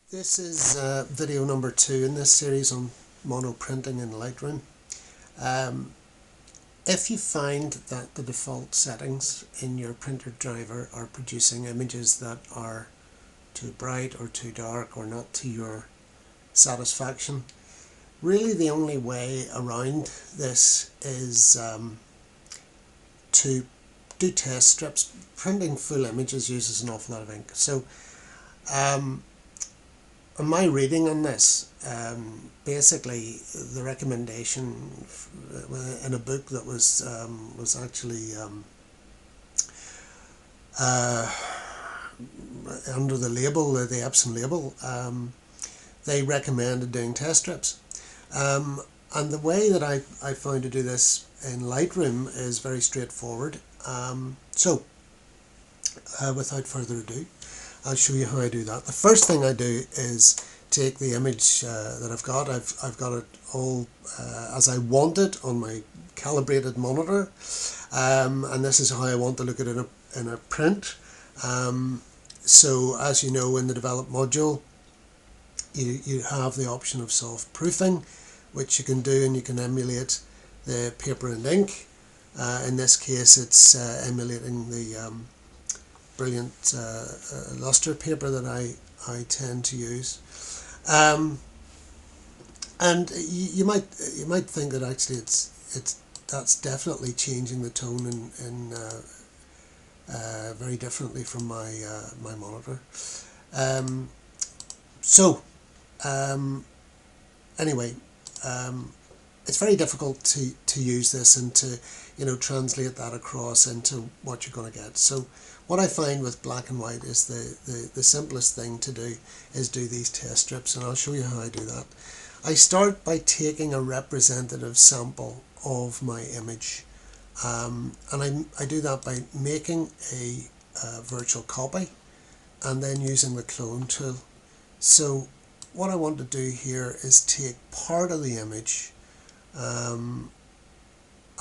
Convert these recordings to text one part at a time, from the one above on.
This is video number 2 in this series on mono printing in Lightroom. Um, if you find that the default settings in your printer driver are producing images that are too bright or too dark or not to your satisfaction, really the only way around this is to do test strips. Printing full images uses an awful lot of ink. So in my reading on this, basically the recommendation in a book that was actually under the label, the Epson label, they recommended doing test strips. And the way that I found to do this in Lightroom is very straightforward. Without further ado, I'll show you how I do that. The first thing I do is take the image that I've got. I've got it all as I want it on my calibrated monitor, and this is how I want to look at it in a print. So as you know, in the develop module, you have the option of soft proofing, which you can do, and you can emulate the paper and ink. In this case, it's emulating the brilliant luster paper that I tend to use, and you might think that actually that's definitely changing the tone in very differently from my my monitor. Anyway, it's very difficult to use this and to translate that across into what you're going to get. So what I find with black and white is the simplest thing to do is do these test strips, and I'll show you how I do that. I start by taking a representative sample of my image, and I do that by making a virtual copy and then using the clone tool. So what I want to do here is take part of the image, and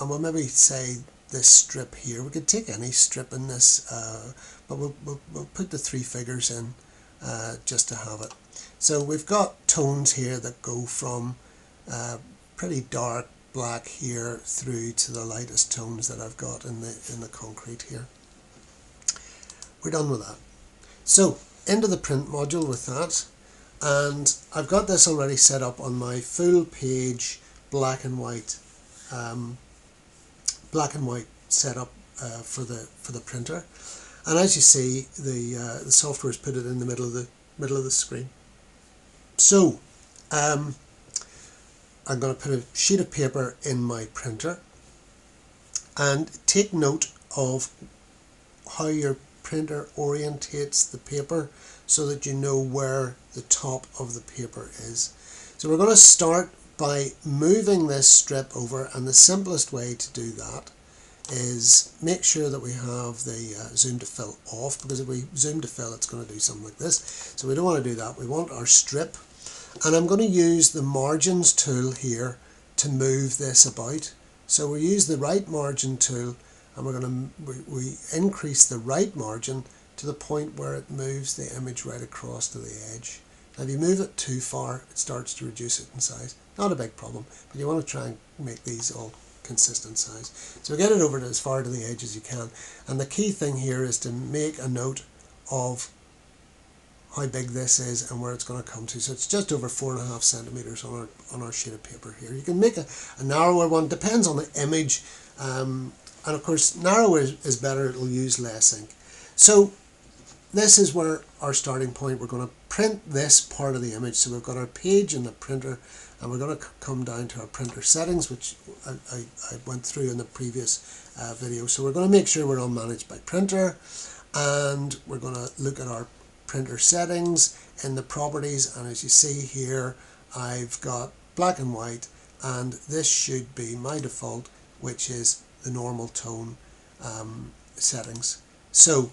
we'll maybe say this strip here. We could take any strip in this, but we'll put the 3 figures in just to have it. So we've got tones here that go from pretty dark black here through to the lightest tones that I've got in the concrete here. We're done with that. So into the print module with that, and I've got this already set up on my full page black and white setup for the printer, and as you see, the software has put it in the middle of the screen. So I'm going to put a sheet of paper in my printer, and take note of how your printer orientates the paper so that you know where the top of the paper is. So we're going to start by moving this strip over, and the simplest way to do that is make sure that we have the zoom to fill off, because if we zoom to fill, it's going to do something like this. So we don't want to do that. We want our strip, and I'm going to use the margins tool here to move this about. So we use the right margin tool, and we increase the right margin to the point where it moves the image right across to the edge. Now if you move it too far, it starts to reduce it in size. Not a big problem, but you want to try and make these all consistent size. So get it over to as far to the edge as you can, and the key thing here is to make a note of how big this is and where it's going to come to. So it's just over 4.5 centimeters on our sheet of paper here. You can make a narrower one, depends on the image, and of course narrower is better, it'll use less ink. So this is where our starting point. We're going to print this part of the image. So we've got our page in the printer, and we're going to come down to our printer settings, which I went through in the previous video. So we're going to make sure we're on managed by printer, and we're going to look at our printer settings in the properties, and as you see here, I've got black and white, and this should be my default, which is the normal tone settings. So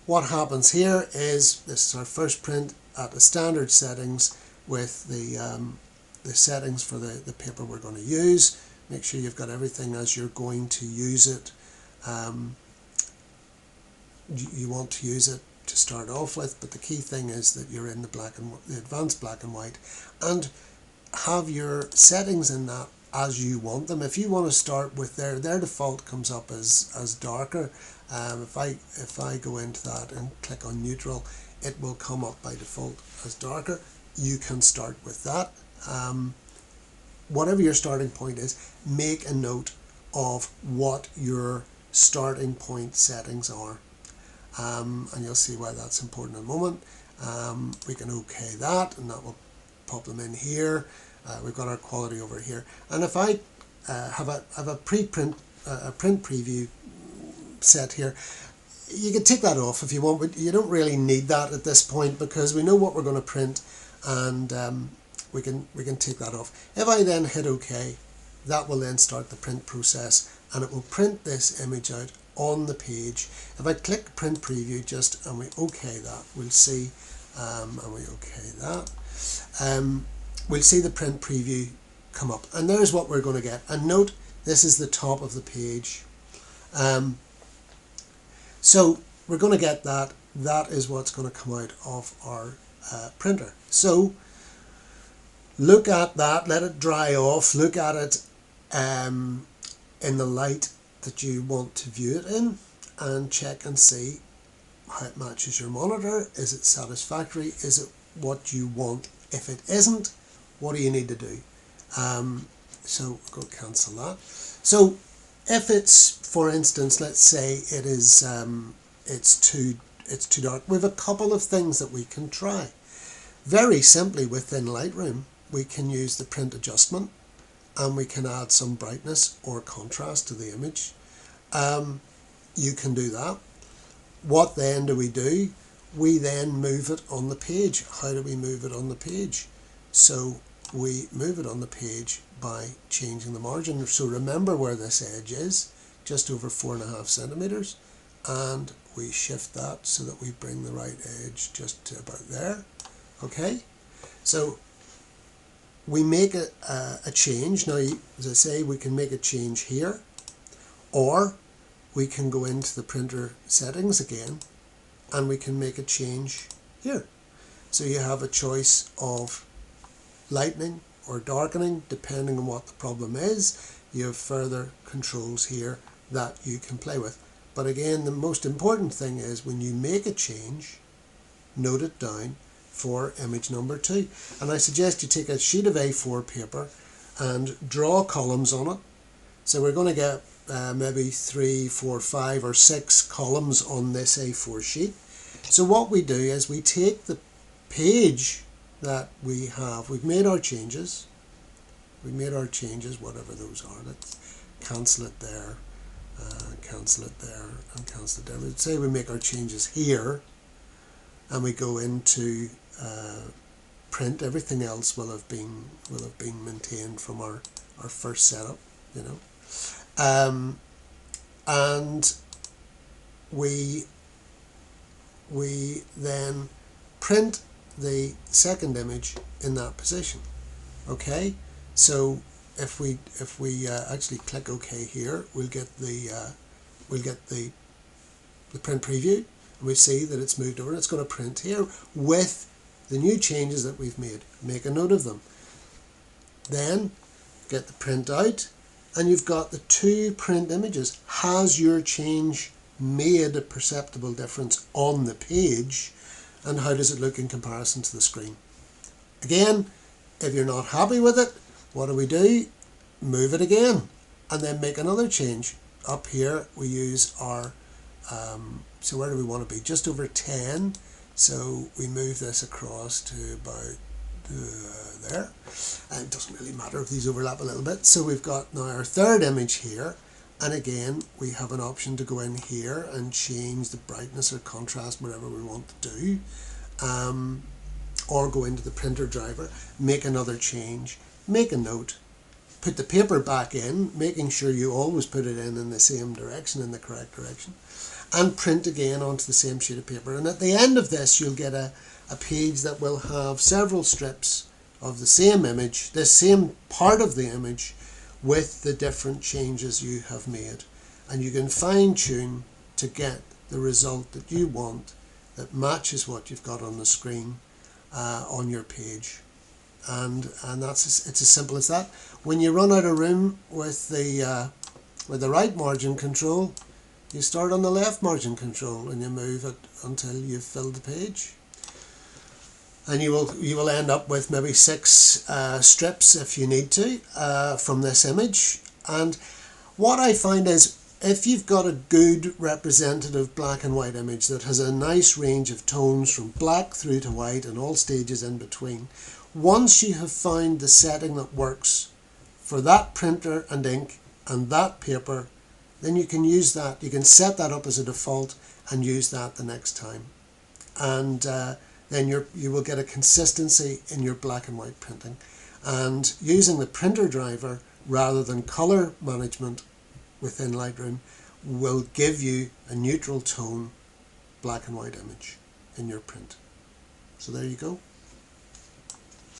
what happens here is this is our first print at the standard settings with the settings for the paper we're going to use. Make sure you've got everything as you're going to use it. You want to use it to start off with, but the key thing is that you're in the advanced black and white, and have your settings in that as you want them. If you want to start with their default comes up as darker. If I go into that and click on neutral, it will come up by default as darker. You can start with that. Whatever your starting point is, make a note of what your starting point settings are, and you'll see why that's important in a moment. We can OK that, and that will pop them in here. We've got our quality over here, and if I have a print preview set here, you can take that off if you want, but you don't really need that at this point because we know what we're going to print, and we can take that off. If I then hit OK, that will then start the print process, and it will print this image out on the page. If I click print preview and we OK that, we'll see, and we OK that, we'll see the print preview come up, and there's what we're going to get. And note, this is the top of the page. So we're going to get that. That is what's going to come out of our printer. So look at that, let it dry off, look at it in the light that you want to view it in, and check and see how it matches your monitor. Is it satisfactory? Is it what you want? If it isn't, what do you need to do? So go cancel that. So if it's, for instance, let's say it is it's too dark, we have a couple of things that we can try. Very simply, within Lightroom, we can use the print adjustment, and we can add some brightness or contrast to the image. You can do that. What then do? We then move it on the page. How do we move it on the page? So we move it on the page by changing the margin. So remember where this edge is, just over 4.5 centimeters, and we shift that so that we bring the right edge just to about there. Okay, so we make a change. Now, as I say, we can make a change here, or we can go into the printer settings again, and we can make a change here. So you have a choice of lightening or darkening depending on what the problem is. You have further controls here that you can play with. But again, the most important thing is when you make a change, note it down for image number 2. And I suggest you take a sheet of A4 paper and draw columns on it. So we're going to get maybe 3, 4, 5 or 6 columns on this A4 sheet. So what we do is we take the page that we have, we've made our changes, whatever those are. Let's cancel it there, cancel it there, and cancel it there. Let's say we make our changes here, and we go into print. Everything else will have been maintained from our first setup, you know. And we then print the second image in that position. Okay, so if we actually click OK here, we'll get the print preview, and we see that it's moved over. It's going to print here with the new changes that we've made. Make a note of them. Then get the print out, and you've got the 2 print images. Has your change made a perceptible difference on the page, and how does it look in comparison to the screen? Again, if you're not happy with it, what do? Move it again, and then make another change. Up here we use our, so where do we want to be? Just over 10. So we move this across to about there. And it doesn't really matter if these overlap a little bit. So we've got now our third image here. And again, we have an option to go in here and change the brightness or contrast, whatever we want to do. Or go into the printer driver, make another change, make a note, put the paper back in, making sure you always put it in the same direction, in the correct direction, and print again onto the same sheet of paper. And at the end of this, you'll get a page that will have several strips of the same image, the same part of the image, with the different changes you have made. And you can fine tune to get the result that you want that matches what you've got on the screen on your page. And it's as simple as that. When you run out of room with the right margin control, you start on the left margin control and you move it until you've filled the page. And you will end up with maybe 6 strips if you need to from this image. And what I find is, if you've got a good representative black and white image that has a nice range of tones from black through to white and all stages in between, once you have found the setting that works for that printer and ink and that paper, then you can use that. You can set that up as a default and use that the next time. And then you will get a consistency in your black and white printing. And using the printer driver rather than color management within Lightroom will give you a neutral tone black and white image in your print. So there you go.